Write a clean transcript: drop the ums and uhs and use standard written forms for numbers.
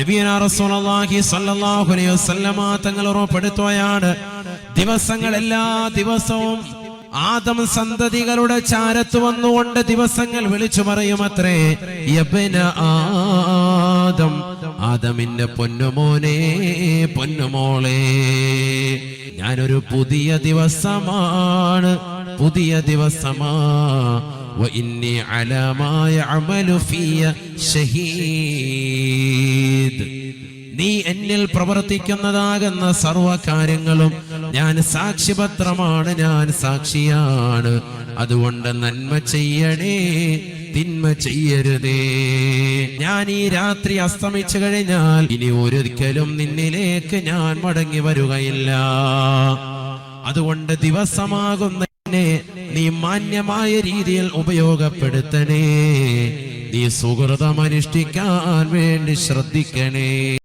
നബിയനാ റസൂലുള്ളാഹി സ്വല്ലല്ലാഹു അലൈഹി വസല്ലമ തങ്ങൾ ഉറപ്പെടുത്തുകയാണ്, ദിവസങ്ങൾ എല്ലാ ദിവസവും ആദം സന്തതികളുടെ ചാരത്ത് വന്നുകൊണ്ട് ദിവസങ്ങൾ വിളിച്ചു പറയുമത്രേ, യബ്ന ആദം, ആദമിന്റെ പൊന്നുമോനെ പൊന്നുമോളെ, ഞാനൊരു പുതിയ ദിവസമാണ്, പുതിയ ദിവസമാ. വഇന്നി അലാ മാ യഅമലു ഫിയ ഷഹീദ്, നീ എന്നിൽ പ്രവർത്തിക്കുന്നതാകുന്ന സർവകാര്യങ്ങളും ഞാൻ സാക്ഷിപത്രമാണ്, ഞാൻ സാക്ഷിയാണ്. അതുകൊണ്ട് നന്മ ചെയ്യണേ, തിന്മ ചെയ്യരുതേ. ഞാൻ ഈ രാത്രി അസ്തമിച്ചു കഴിഞ്ഞാൽ ഇനി ഒരിക്കലും നിന്നിലേക്ക് ഞാൻ മടങ്ങി വരുകയില്ല. അതുകൊണ്ട് ദിവസമാകുന്ന നീ മാന്യമായ രീതിയിൽ ഉപയോഗപ്പെടുത്തണേ, നീ സുഹൃതമനുഷ്ഠിക്കാൻ വേണ്ടി ശ്രദ്ധിക്കണേ.